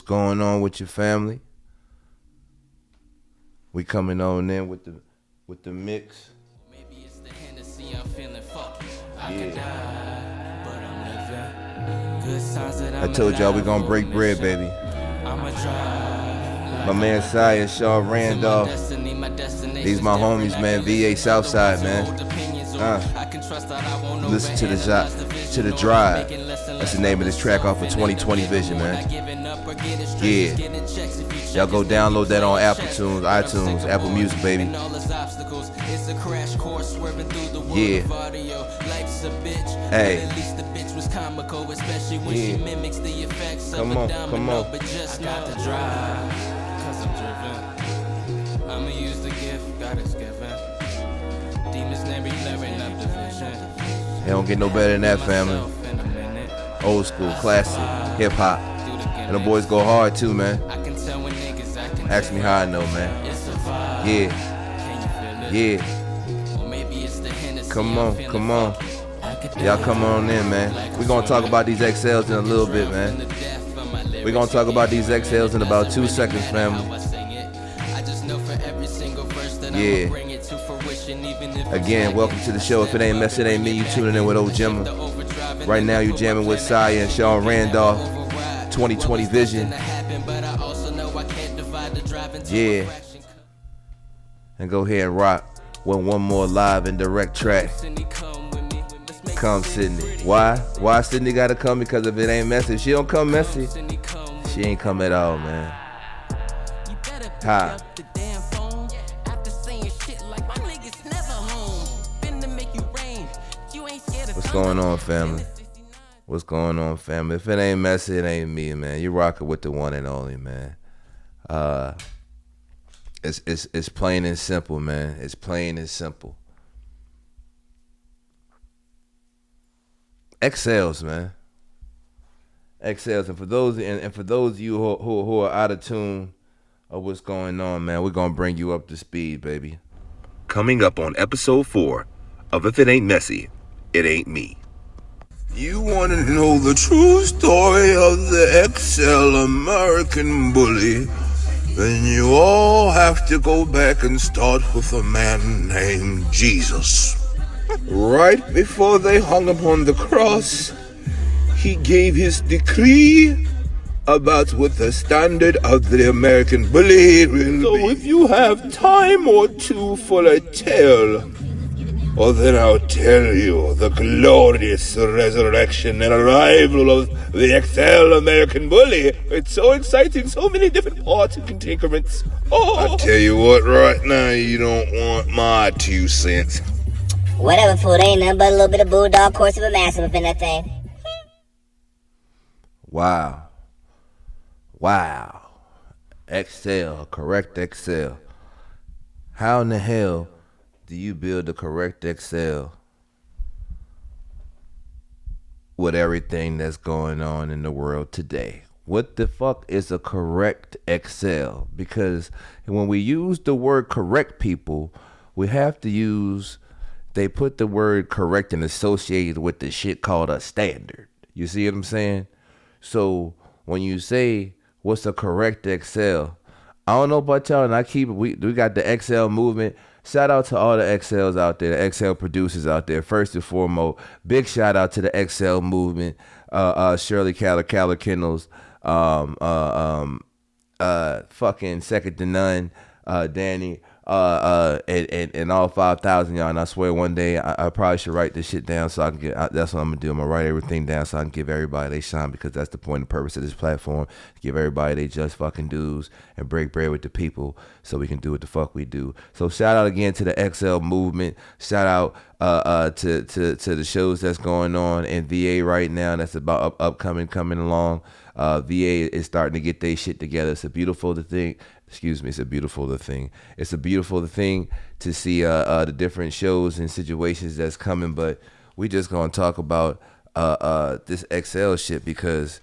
going on with your family? We coming on in with the mix. Maybe it's the Hennessy, I'm feeling fucked. I Yeah. could die, but I'm living. Good signs that I I'm told y'all we gonna alive break for a bread, mission. baby. I'ma drive My like man I'm Sia, living. Shaw My Randolph. destiny, my destination's These my different. homies, I man. can VA listen to the Southside, ones who man. hold opinions on. I can trust that I won't Listen to overanalyze the the vision or drive. making less and That's less the name of this track off of myself. 2020 And ain't no Vision, more man. not giving up or getting stressed, Yeah. just getting checks. If you check Y'all go us, then you download that on playing Apple chess. Tunes, But I'm sick iTunes, of Apple boys Music, baby. and all his obstacles. It's a crash course swerving through the world Yeah. of audio. Life's a bitch, Hey. but at least the bitch was comical, especially when she Yeah. mimics the effects Come of on, a come domino. on. But just got to drive, cause I'm driven. I'ma use the gift God is given. Demons never clearing up the vision. It don't get no better than that, family. Myself in a minute. Old school, classic, hip hop. And the boys go hard too, man. I can tell when niggas acting Ask me how I know, man. It's a vibe. Yeah, Can you feel it? yeah. Or maybe it's the Hennessy, Come I'm on, feeling come on. fucky. I could Y'all die come on in, man. We gonna talk about these XLs in a little bit, man. We gonna talk about these XLs in about 2 seconds, family. Yeah. Again, welcome to the show. If it ain't mess, it ain't me. You tuning in with old Gemma. Right now, you jamming with Sia and Shawn Randolph. 2020 Vision. Yeah. And go ahead and rock with one more live and direct track. Come, Sydney. Why? Why Sydney gotta come? Because if it ain't messy, if she don't come messy, she ain't come at all, man. Ha. What's going on, family? What's going on, family? If it ain't messy, it ain't me, man. You rocking with the one and only, man. It's plain and simple, man. It's plain and simple. XLs, man. XLs, and for those of you who are out of tune of what's going on, man, we're gonna bring you up to speed, baby. Coming up on episode 4 of If It Ain't Messy, It Ain't Me. You want to know the true story of the XL American bully? Then you all have to go back and start with a man named Jesus. Right before they hung him on the cross, he gave his decree about what the standard of the American bully will be. So if you have time or two for a tale, well, then I'll tell you the glorious resurrection and arrival of the XL American Bully. It's so exciting, so many different parts and increments. Oh, I tell you what, right now, you don't want my 2 cents. Whatever, fool, ain't nothing but a little bit of bulldog course of a massive up in that thing. Wow. XL, correct XL. How in the hell do you build the correct XL with everything that's going on in the world today? What the fuck is a correct XL? Because when we use the word correct, people, we have to use, they put the word correct and associated with the shit called a standard. You see what I'm saying? So when you say what's a correct XL, I don't know about y'all, and we got the XL movement. Shout out to all the XLs out there, the XL producers out there. First and foremost, big shout out to the XL movement. Shirley Kendalls, fucking second to none, Danny, and all 5,000 y'all. And I swear one day I probably should write this shit down so I can that's what I'm gonna do. I'm gonna write everything down so I can give everybody they shine, because that's the point and purpose of this platform, to give everybody they just fucking dues and break bread with the people so we can do what the fuck we do. So shout out again to the XL movement. Shout out to the shows that's going on in VA right now, that's about coming along. VA is starting to get their shit together. It's a beautiful thing. It's a beautiful thing. It's a beautiful thing to see the different shows and situations that's coming. But we just gonna talk about this XL shit, because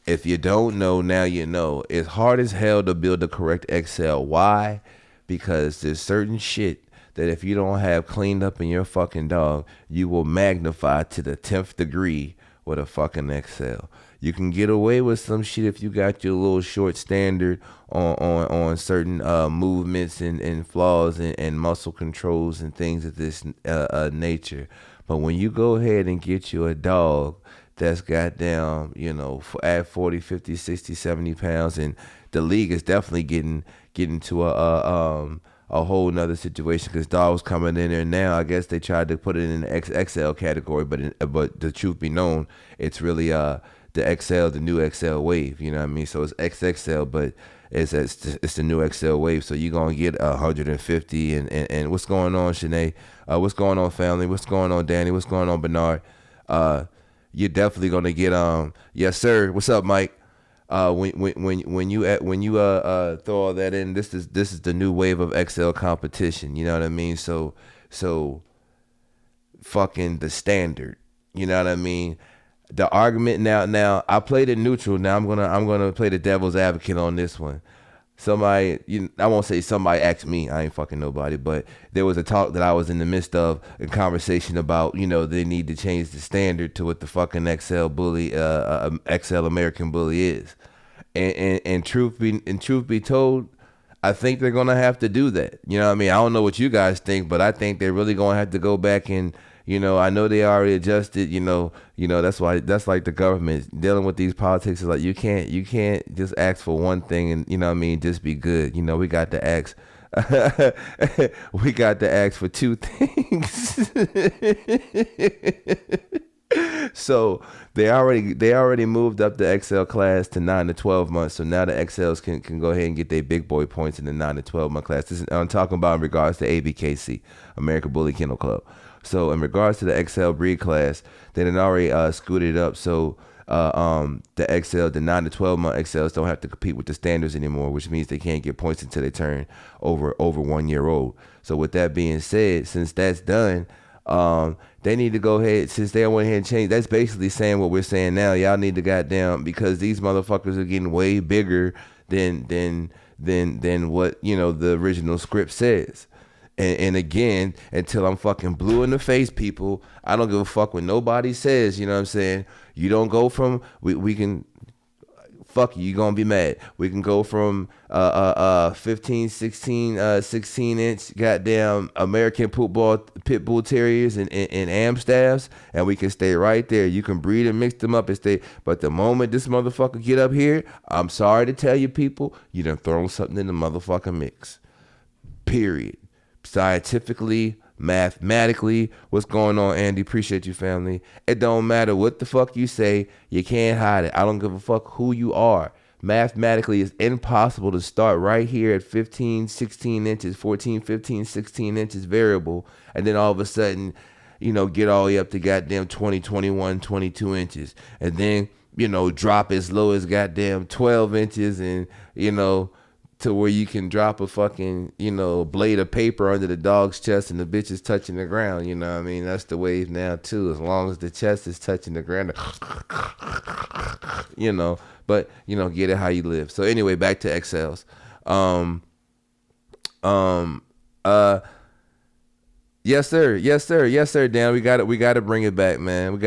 if you don't know, now you know. It's hard as hell to build the correct XL. Why? Because there's certain shit that if you don't have cleaned up in your fucking dog, you will magnify to the 10th degree with a fucking XL. You can get away with some shit if you got your little short standard on certain movements and flaws and muscle controls and things of this nature. But when you go ahead and get you a dog that's goddamn, at 40, 50, 60, 70 pounds, and the league is definitely getting to a whole nother situation because dogs coming in there now. I guess they tried to put it in the XXL category, but the truth be known, it's really the XL, the new XL wave. You know what I mean? So it's XXL, but it's the new XL wave. So you're gonna get 150. And what's going on, Shanae? What's going on, family? What's going on, Danny? What's going on, Bernard? You're definitely gonna get yes sir. What's up, Mike? When you throw all that in, this is the new wave of XL competition. You know what I mean? So fucking the standard. You know what I mean? The argument now I played it neutral. Now I'm gonna play the devil's advocate on this one. Somebody, I won't say somebody asked me. I ain't fucking nobody, but there was a talk that I was in the midst of, a conversation about, they need to change the standard to what the fucking XL bully, XL American bully is. And truth be told, I think they're gonna have to do that. You know what I mean? I don't know what you guys think, but I think they're really gonna have to go back and, I know they already adjusted. That's like the government dealing with these politics is like you can't just ask for one thing and just be good. We got to ask. We got to ask for two things. So they already moved up the XL class to 9 to 12 months. So now the XLs can go ahead and get their big boy points in the 9 to 12 month class. I'm talking about in regards to ABKC, American Bully Kennel Club. So in regards to the XL breed class, they done already scooted up. So the 9 to 12 month XLs don't have to compete with the standards anymore, which means they can't get points until they turn over 1 year old. So with that being said, since that's done, they need to go ahead, since they went ahead and change. That's basically saying what we're saying now. Y'all need to goddamn, because these motherfuckers are getting way bigger than what the original script says. And again, until I'm fucking blue in the face, people, I don't give a fuck what nobody says. You know what I'm saying? You don't go from we can. Fuck you, you're gonna be mad. We can go from 15, 16, 16 inch goddamn American pit bull terriers and Amstaffs, and we can stay right there. You can breed and mix them up and stay. But the moment this motherfucker get up here, I'm sorry to tell you people, you done thrown something in the motherfucking mix. Period. Scientifically, mathematically, what's going on, Andy? Appreciate you, family. It don't matter what the fuck you say, you can't hide it. I don't give a fuck who you are. Mathematically, it's impossible to start right here at 15, 16 inches, 14, 15, 16 inches variable, and then all of a sudden, get all the way up to goddamn 20, 21, 22 inches, and then, drop as low as goddamn 12 inches and, to where you can drop a fucking, blade of paper under the dog's chest and the bitch is touching the ground. You know what I mean? That's the wave now, too. As long as the chest is touching the ground, but, get it how you live. So anyway, back to XLs. Yes, sir, Dan. We got to bring it back, man.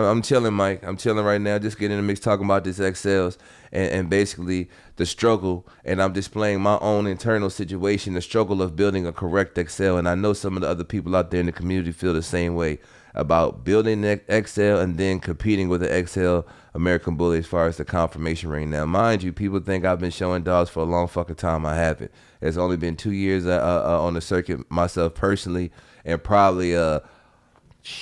I'm chilling, Mike. I'm chilling right now, just getting in the mix, talking about this XLs and basically the struggle. And I'm displaying my own internal situation, the struggle of building a correct XL. And I know some of the other people out there in the community feel the same way about building the XL and then competing with the XL American Bully as far as the conformation ring. Now, mind you, people think I've been showing dogs for a long fucking time. I haven't. It's only been 2 years on the circuit myself personally, and probably a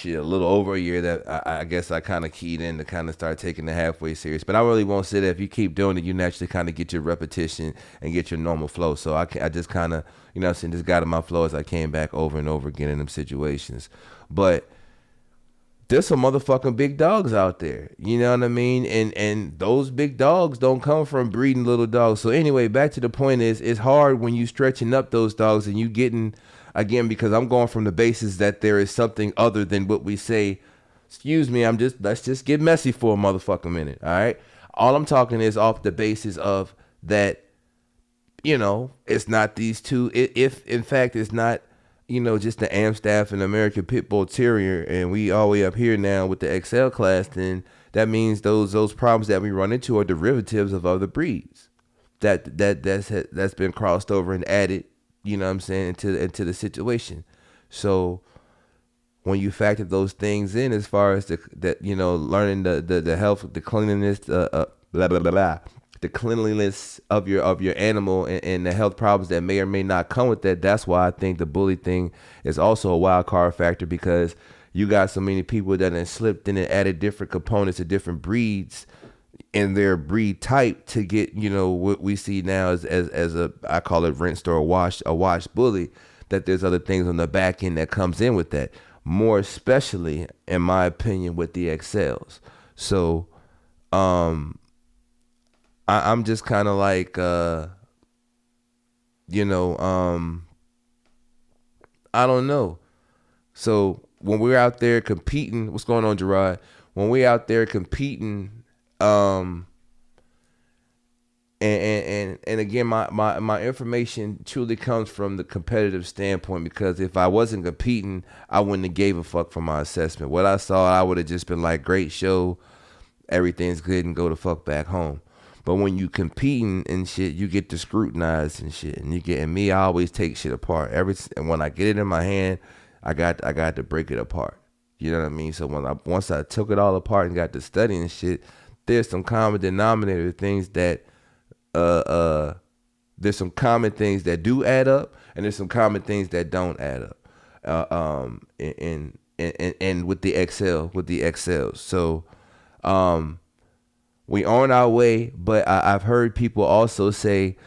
little over a year that I guess I kind of keyed in to kind of start taking the halfway serious. But I really won't say that if you keep doing it, you naturally kind of get your repetition and get your normal flow. So I just kind of, just got in my flow as I came back over and over again in them situations. But there's some motherfucking big dogs out there, you know what I mean? And those big dogs don't come from breeding little dogs. So anyway, back to the point is, it's hard when you stretching up those dogs and you getting, again, because I'm going from the basis that there is something other than what we say. Excuse me, let's just get messy for a motherfucking minute, all right? All I'm talking is off the basis of that, it's not these two. If in fact it's not, just the Amstaff and American Pit Bull Terrier, and we all the way up here now with the XL class, then that means those problems that we run into are derivatives of other breeds that's been crossed over and added, you know what I'm saying, into the situation. So when you factor those things in, as far as learning the health, the cleanliness, blah blah blah, blah, the cleanliness of your animal, and the health problems that may or may not come with that. That's why I think the bully thing is also a wild card factor, because you got so many people that have slipped in and added different components of different breeds in their breed type to get, what we see now as a, I call it rinsed or a washed bully, that there's other things on the back end that comes in with that, more especially in my opinion with the XLs. So I'm just kind of like I don't know. So when we're out there competing, what's going on, Gerard? When we're out there competing, and again, my information truly comes from the competitive standpoint, because if I wasn't competing, I wouldn't have gave a fuck for my assessment. What I saw, I would have just been like, great show, everything's good, and go the fuck back home. But when you competing and shit, you get to scrutinize and shit, and me, I always take shit apart. And when I get it in my hand, I got to break it apart. You know what I mean? So once I took it all apart and got to studying shit, there's some common denominator things that there's some common things that do add up, and there's some common things that don't add up. And with the XLs. So we on our way, but I've heard people also say,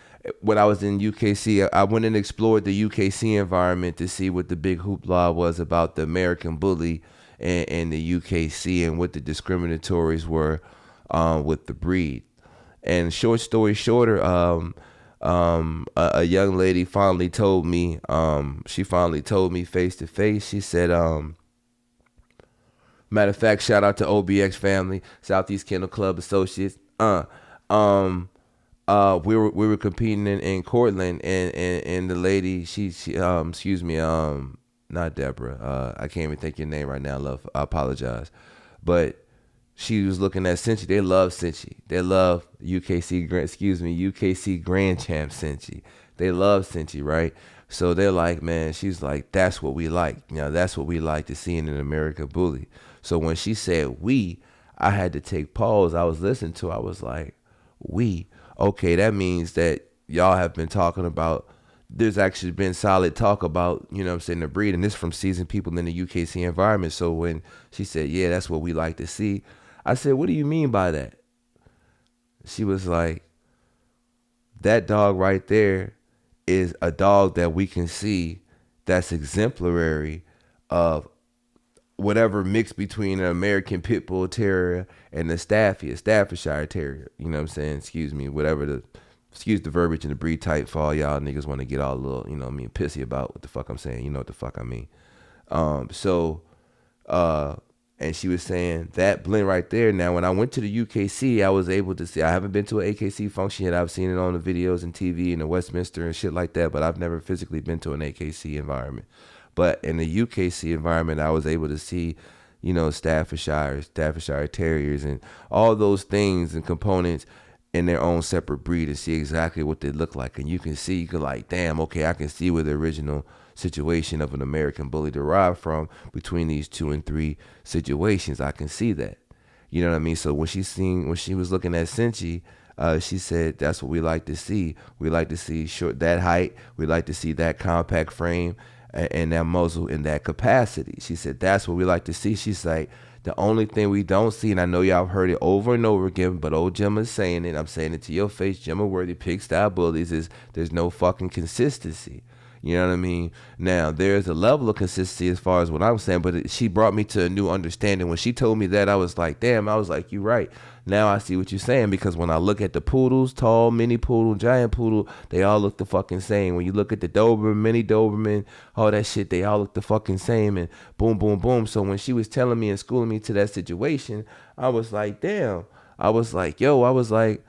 when I was in UKC, I went and explored the UKC environment to see what the big hoopla was about the American bully and the UKC, and what the discriminatories were with the breed. And short story shorter, a young lady finally told me, face to face, she said, matter of fact, shout out to OBX family, Southeast Kennel Club Associates. We were competing in Cortland, and the lady, she excuse me, not Deborah, I can't even think your name right now, love, I apologize, but she was looking at Cincy. They love Cincy. They love UKC Grand Champ Cincy. They love Cincy, right? So they're like, man, she's like, that's what we like. That's what we like to see in an American bully. So when she said we, I had to take pause. I was listening to her. I was like, we? Okay, that means that y'all have been talking about, there's actually been solid talk about, the breed. And this from seasoned people in the UKC environment. So when she said, yeah, that's what we like to see, I said, what do you mean by that? She was like, that dog right there is a dog that we can see that's exemplary of whatever mix between an American Pit Bull Terrier and the Staffordshire Terrier. You know what I'm saying? Excuse the verbiage and the breed type for all y'all niggas want to get all a little, pissy about what the fuck I'm saying. You know what the fuck I mean. And she was saying that blend right there. Now, when I went to the UKC, I was able to see, I haven't been to an AKC function yet. I've seen it on the videos and TV and the Westminster and shit like that, but I've never physically been to an AKC environment. But in the UKC environment, I was able to see, Staffordshire Terriers and all those things and components in their own separate breed, and see exactly what they look like. And you can like, damn, okay, I can see where the original situation of an American bully derived from between these 2 and 3 situations. I can see that. You know what I mean? So when she was looking at Cincy, she said, that's what we like to see. We like to see that height. We like to see that compact frame and that muzzle in that capacity. She said, that's what we like to see. She's like, the only thing we don't see, and I know y'all have heard it over and over again, but old Gemma is saying it, I'm saying it to your face, Gemma Worthy, pig style bullies, is there's no fucking consistency. You know what I mean? Now, there's a level of consistency as far as what I'm saying, but she brought me to a new understanding. When she told me that, I was like, damn, I was like, you're right. Now I see what you're saying, because when I look at the poodles, tall, mini poodle, giant poodle, they all look the fucking same. When you look at the Doberman, mini Doberman, all that shit, they all look the fucking same, and boom, boom, boom. So when she was telling me and schooling me to that situation, I was like, damn. I was like, yo, I was like,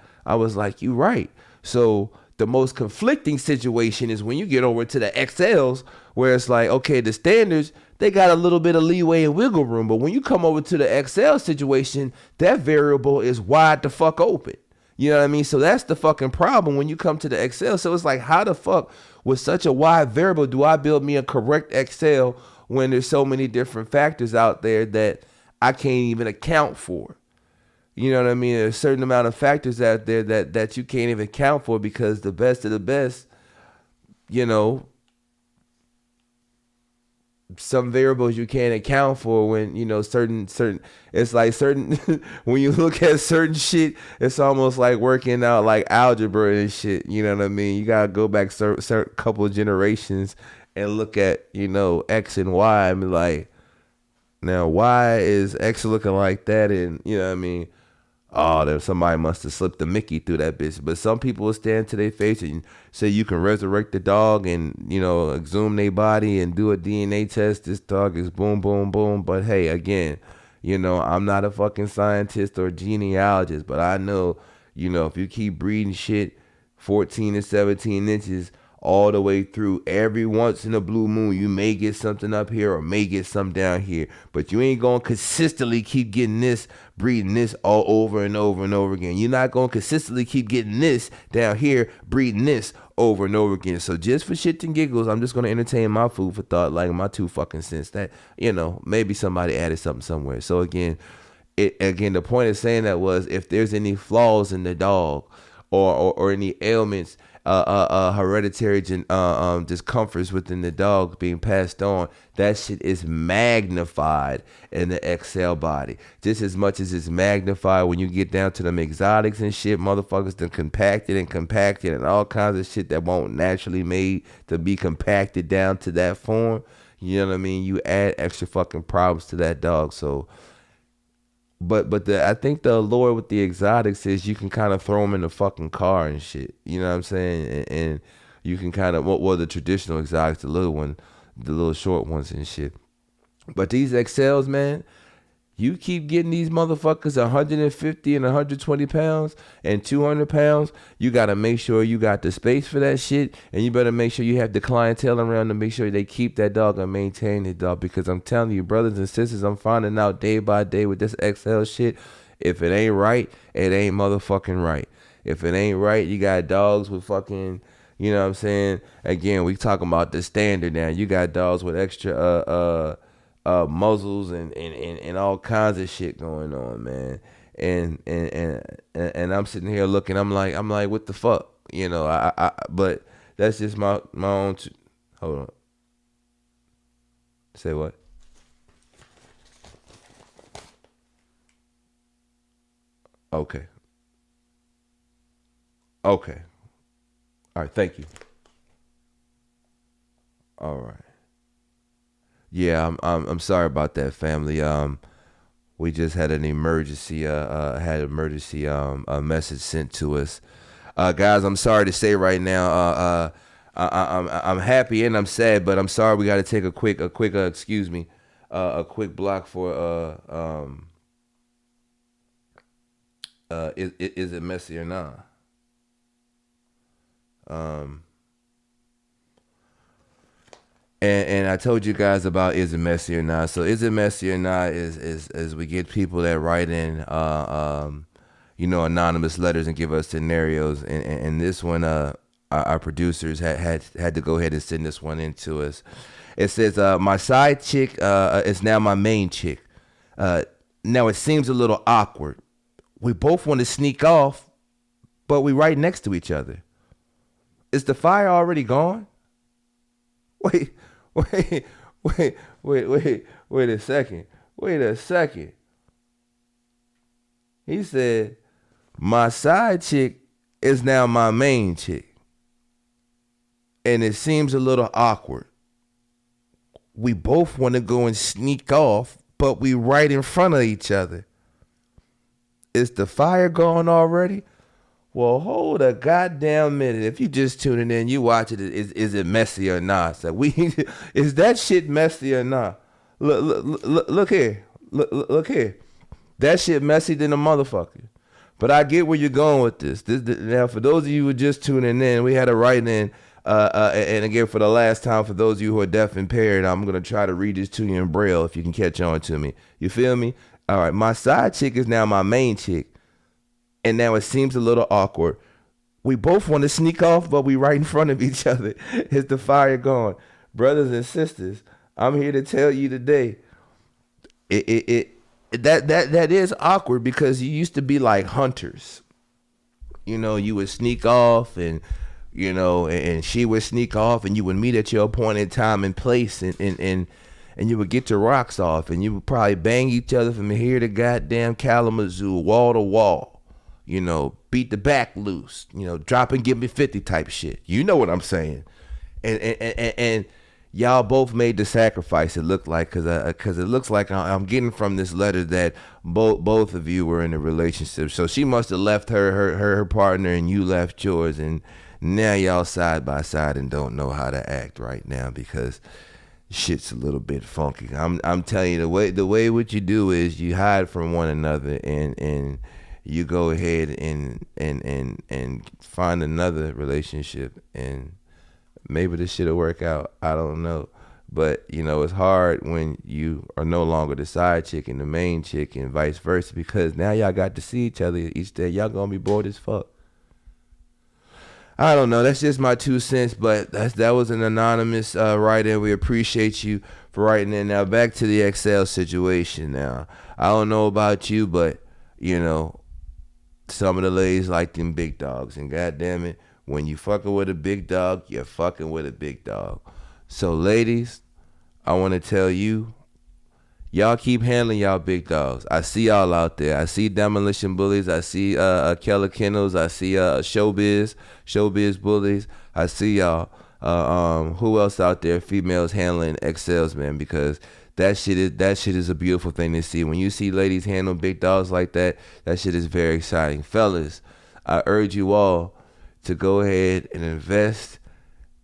you right. So The most conflicting situation is when you get over to the XLs, where it's like, okay, the standards, they got a little bit of leeway and wiggle room. But when you come over to the XL situation, that variable is wide the fuck open. You know what I mean? So that's the fucking problem when you come to the XL. So it's like, how the fuck with such a wide variable do I build me a correct XL when there's so many different factors out there that I can't even account for? You know what I mean? There's a certain amount of factors out there that you can't even account for, because the best of the best, you know, some variables you can't account for when, you know, certain, it's like certain, when you look at certain shit, it's almost like working out like algebra and shit. You know what I mean? You got to go back certain couple of generations and look at, you know, X and Y and be like, now why is X looking like that? And, you know what I mean? Oh, there somebody must have slipped a Mickey through that bitch. But some people will stand to their face and say you can resurrect the dog and, you know, exhume their body and do a DNA test. This dog is boom, boom, boom. But hey, again, you know, I'm not a fucking scientist or genealogist, but I know, you know, if you keep breeding shit 14 to 17 inches all the way through, every once in a blue moon, you may get something up here or may get something down here, but you ain't going to consistently keep getting this, breeding this all over and over and over again. You're not going to consistently keep getting this down here, breeding this over and over again. So just for shits and giggles, I'm just going to entertain my food for thought, like my 2 fucking cents that, you know, maybe somebody added something somewhere. So again, the point of saying that was, if there's any flaws in the dog or any ailments, hereditary discomforts within the dog being passed on, that shit is magnified in the XL body just as much as it's magnified when you get down to them exotics and shit. Motherfuckers done compacted and all kinds of shit that won't naturally made to be compacted down to that form. You know what I mean? You add extra fucking problems to that dog. So But I think the allure with the exotics is you can kind of throw them in the fucking car and shit. You know what I'm saying? And you can kind of, well, the traditional exotics, the little short ones and shit. But these XLs, man, you keep getting these motherfuckers 150 and 120 pounds and 200 pounds. You got to make sure you got the space for that shit. And you better make sure you have the clientele around to make sure they keep that dog and maintain the dog. Because I'm telling you, brothers and sisters, I'm finding out day by day with this XL shit, if it ain't right, it ain't motherfucking right. If it ain't right, you got dogs with fucking, you know what I'm saying? Again, we talking about the standard now. You got dogs with extra muzzles and all kinds of shit going on, man. And I'm sitting here looking. I'm like, what the fuck, you know? But that's just my own. Hold on. Say what? Okay. All right. Thank you. All right. Yeah, I'm sorry about that, family. We just had an emergency message sent to us. Guys, I'm sorry to say right now, I'm happy and I'm sad, but I'm sorry we got to take a quick block for is it messy or not? And I told you guys about is it messy or not. So is it messy or not is we get people that write in anonymous letters and give us scenarios, and this one our producers had to go ahead and send this one in to us. It says my side chick is now my main chick. Now it seems a little awkward. We both want to sneak off, but we right next to each other. Is the fire already gone? Wait a second. He said, my side chick is now my main chick. And it seems a little awkward. We both want to go and sneak off, but we right in front of each other. Is the fire gone already? Well, hold a goddamn minute. If you just tuning in, you watch it. Is it messy or not? So is that shit messy or not? Look here. Look here. That shit messy than a motherfucker. But I get where you're going with this. Now, for those of you who are just tuning in, we had a write-in. And again, for the last time, for those of you who are deaf and impaired, I'm going to try to read this to you in Braille if you can catch on to me. You feel me? All right, my side chick is now my main chick. And now it seems a little awkward. We both want to sneak off, but we right in front of each other. Is the fire gone? Brothers and sisters, I'm here to tell you today, that is awkward because you used to be like hunters. You know, you would sneak off and and she would sneak off and you would meet at your appointed time and place and you would get your rocks off and you would probably bang each other from here to goddamn Kalamazoo, wall to wall. Beat the back loose, drop and give me 50 type shit. You know what I'm saying? And y'all both made the sacrifice, it looked like, because it looks like I'm getting from this letter that both of you were in a relationship. So she must have left her partner and you left yours, and now y'all side by side and don't know how to act right now because shit's a little bit funky. I'm telling you, the way what you do is you hide from one another and you go ahead and find another relationship, and maybe this shit'll work out. I don't know. But, it's hard when you are no longer the side chick and the main chick and vice versa, because now y'all got to see each other each day. Y'all gonna be bored as fuck. I don't know. That's just my 2 cents, but that was an anonymous write-in. We appreciate you for writing in. Now, back to the XL situation now. I don't know about you, but, some of the ladies like them big dogs, and goddamn it, when you fucking with a big dog, you're fucking with a big dog. So ladies, I want to tell you, y'all keep handling y'all big dogs. I see y'all out there. I see Demolition Bullies. I see Keller Kennels. I see Showbiz Bullies. I see y'all. Who else out there? Females handling XLs, man, because that shit is a beautiful thing to see. When you see ladies handle big dogs like that, that shit is very exciting. Fellas, I urge you all to go ahead and invest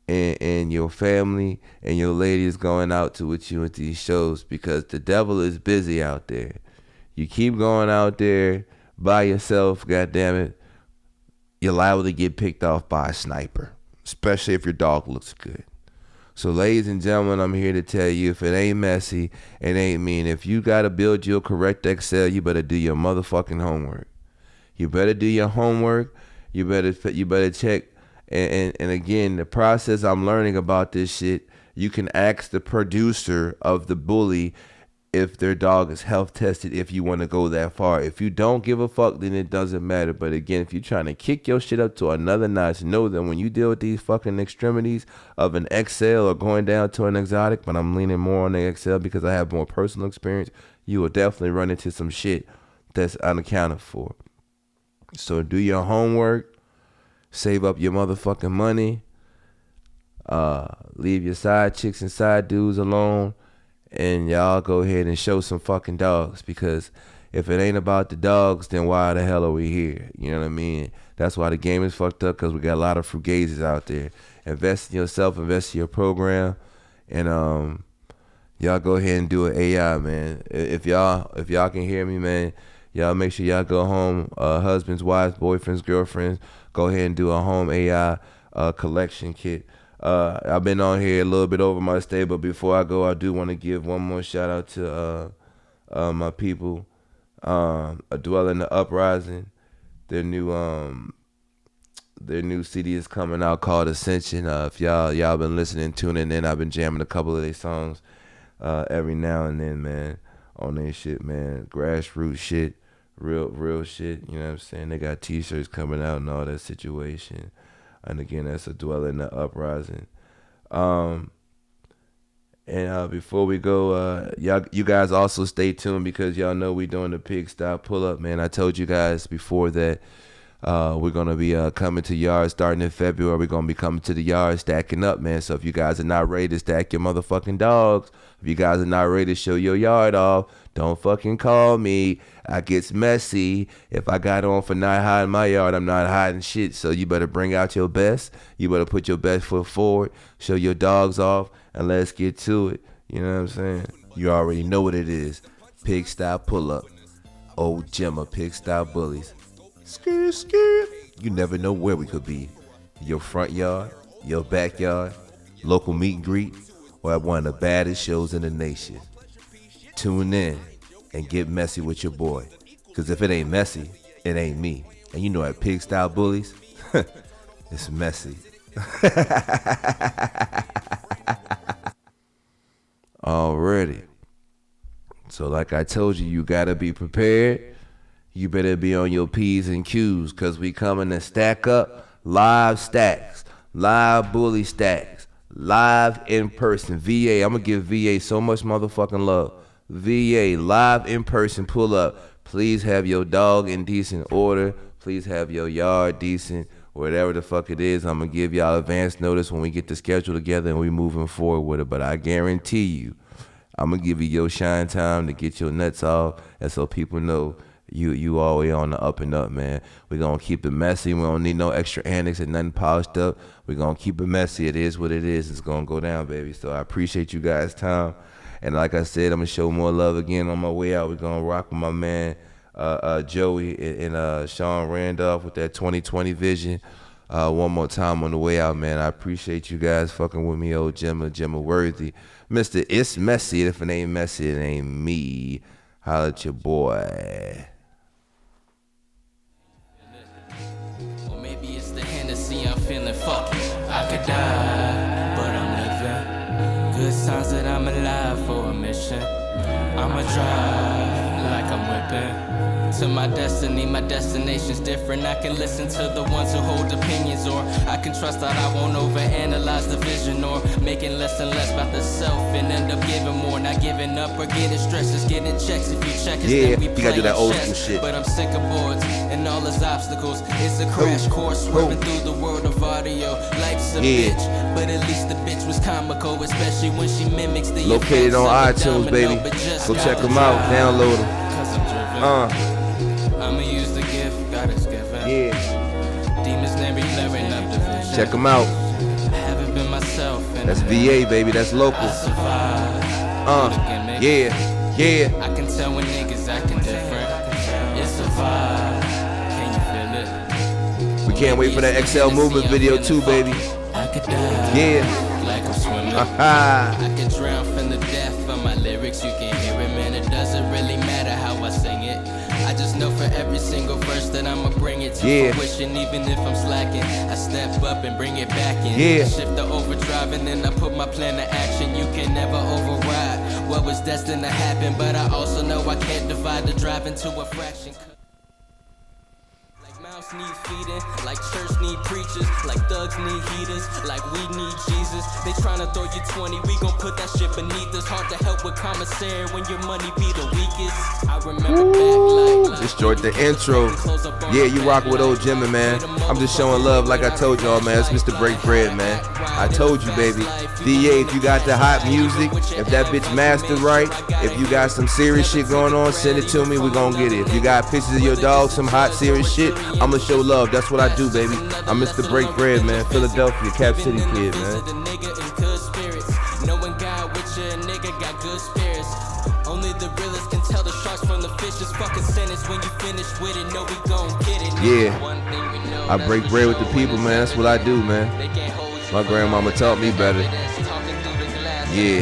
in your family and your ladies going out to with you at these shows, because the devil is busy out there. You keep going out there by yourself, goddamn it, you're liable to get picked off by a sniper, especially if your dog looks good. So ladies and gentlemen, I'm here to tell you, if it ain't messy, it ain't mean. If you gotta build your correct XL, you better do your motherfucking homework. You better do your homework. You better check. And again, the process I'm learning about this shit, you can ask the producer of the bully if their dog is health tested, if you want to go that far. If you don't give a fuck, then it doesn't matter. But again, if you're trying to kick your shit up to another notch, know that when you deal with these fucking extremities of an XL or going down to an exotic, but I'm leaning more on the XL because I have more personal experience, you will definitely run into some shit that's unaccounted for. So do your homework, save up your motherfucking money, leave your side chicks and side dudes alone, and y'all go ahead and show some fucking dogs, because if it ain't about the dogs, then why the hell are we here? You know what I mean? That's why the game is fucked up, because we got a lot of frugazes out there. Invest in yourself, invest in your program, and y'all go ahead and do an AI, man. If y'all can hear me, man, y'all make sure y'all go home, husbands, wives, boyfriends, girlfriends, go ahead and do a home AI collection kit. I've been on here a little bit over my stay, but before I go, I do want to give one more shout out to my people, A Dwell in the Uprising. Their new CD is coming out called Ascension. If y'all been listening, tuning in, I've been jamming a couple of their songs every now and then, man, on their shit, man. Grassroots shit, real shit, you know what I'm saying? They got t-shirts coming out and all that situation. And again, that's A Dwell in the Uprising. And before we go, you guys also stay tuned, because y'all know we doing the Pigsty Pull-Up, man. I told you guys before that we're going to be coming to yards starting in February. We're going to be coming to the yard stacking up, man. So if you guys are not ready to stack your motherfucking dogs, if you guys are not ready to show your yard off, don't fucking call me. I gets messy. If I got on for not hiding my yard, I'm not hiding shit. So you better bring out your best. You better put your best foot forward, show your dogs off, and let's get to it. You know what I'm saying? You already know what it is. Pigsty Pull-Up. Old Gemma, Pigsty Bullies. You never know where we could be. Your front yard, your backyard, local meet and greet, or at one of the baddest shows in the nation. Tune in and get messy with your boy. Cause if it ain't messy, it ain't me. And you know at Pig Style Bullies, it's messy. Already. So like I told you, you gotta be prepared. You better be on your P's and Q's, cause we coming to stack up live stacks, live bully stacks, live in person. VA, I'm gonna give VA so much motherfucking love. VA, live in person, pull up. Please have your dog in decent order. Please have your yard decent. Whatever the fuck it is, I'm gonna give y'all advance notice when we get the schedule together and we moving forward with it. But I guarantee you, I'm gonna give you your shine time to get your nuts off, and so people know you always on the up and up, man. We're gonna keep it messy. We don't need no extra annex and nothing polished up. We're gonna keep it messy. It is what it is. It's gonna go down, baby. So I appreciate you guys' time. And like I said, I'm gonna show more love again on my way out. We're gonna rock with my man Joey and Sean Randolph with that 2020 vision. One more time on the way out, man. I appreciate you guys fucking with me, old Gemma Worthy. Mr. It's Messy. If it ain't messy, it ain't me. Holla at your boy. Or maybe it's the Hennessy, I'm feeling fucked. I could die, but I'm living. Good signs that I'm alive for a mission. I'ma drive like I'm whipping to my destiny. My destination's different. I can listen to the ones who hold opinions, or I can trust that I won't overanalyze the vision, or making less and less about the self and end up giving more. Not giving up or getting stressed, just getting checks. If you check us, then we you gotta do that old school chess. shit. But I'm sick of boards and all its obstacles. It's a crash course swerving through the world of audio. Life's a bitch, but at least the bitch was comical, especially when she mimics the located on iTunes, baby. Go check them out, download them. Cause I'm driven. I'ma use the gift God is given. Yeah. Demons never learning up the vision. Check them out. I haven't been myself. That's VA, baby. That's local. I survived. Yeah. I can tell when niggas acting different. It's a vibe. Can you feel it? We can't wait for that XL movement video too, baby. I could die. Yeah. Like I'm swimming. I could drown from the depth of my lyrics. You can hear it, man. It doesn't really matter how I sing it. I just know for every single verse that I'ma bring it to fruition. Even if I'm slacking, I step up and bring it back in. Shift the overdrive and then I put my plan to action. You can never override what was destined to happen, but I also know I can't divide the drive into a fraction. Like mouths need feeding, like church need preachers, like thugs need heaters, like we need Jesus. They tryna throw you 20, we gon' put that shit beneath us. Hard to help with commissary when your money be the weakest. I remember back like destroyed the intro. Yeah, you rock with old Jimmy, man. I'm just showing love like I told y'all, man. It's Mr. Break Bread, man. I told you, baby. DA, if you got the hot music, if that bitch mastered right, if you got some serious shit going on, send it to me, we gon' get it. If you got pictures of your dog, some hot serious shit, I'ma show love. That's what I do, baby. I'm Mr. Break Bread, man. Philadelphia, Cap City kid, man. Knowing God with you, nigga got good spirits. Only the realest can tell the sharks from the fishes. Fucking sentence when you finish with it. Know we gon' get it. Yeah. I break bread with the people, man. That's what I do, man. My grandmama taught me better. Yeah.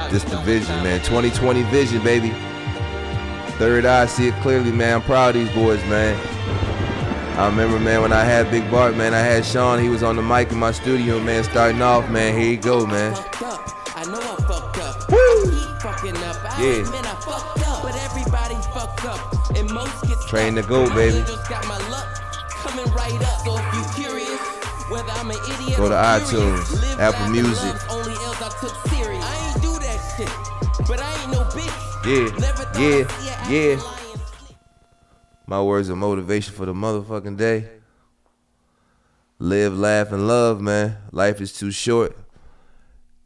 This the vision, man. 2020 vision, baby. Third eye, see it clearly, man. I'm proud of these boys, man. I remember, man, when I had Big Bart, man, I had Sean. He was on the mic in my studio, man, starting off, man. Here you go, man. I know I fucked up. Woo! Keep fucking up. I Yeah. admit I fucked up, but everybody fucked up. And most get Train to stuck. go, My baby. just got my luck coming right up. So if you curious whether I'm an idiot Go to or iTunes, furious, live, Apple laugh, and Music. love, only else I took serious. I ain't do that shit, but I ain't no bitch. Yeah, Never thought yeah, I'd see a yeah. lion sleep. My words of motivation for the motherfucking day. Live, laugh, and love, man. Life is too short.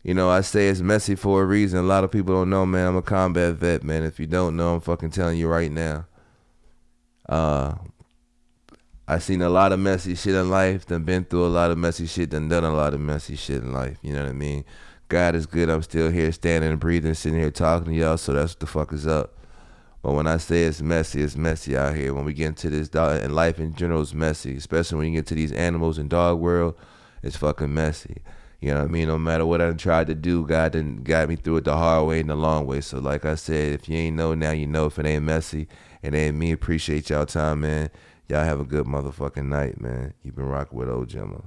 You know, I say it's messy for a reason. A lot of people don't know, man. I'm a combat vet, man. If you don't know, I'm fucking telling you right now. I seen a lot of messy shit in life, done been through a lot of messy shit, done a lot of messy shit in life. You know what I mean? God is good. I'm still here standing and breathing, sitting here talking to y'all, so that's what the fuck is up. But when I say it's messy out here. When we get into this dog, and life in general is messy, especially when you get to these animals in dog world, it's fucking messy. You know what I mean? No matter what I tried to do, God done got me through it the hard way and the long way. So like I said, if you ain't know, now you know. If it ain't messy, it ain't me. Appreciate y'all time, man. Y'all have a good motherfucking night, man. You been rocking with old Gemma.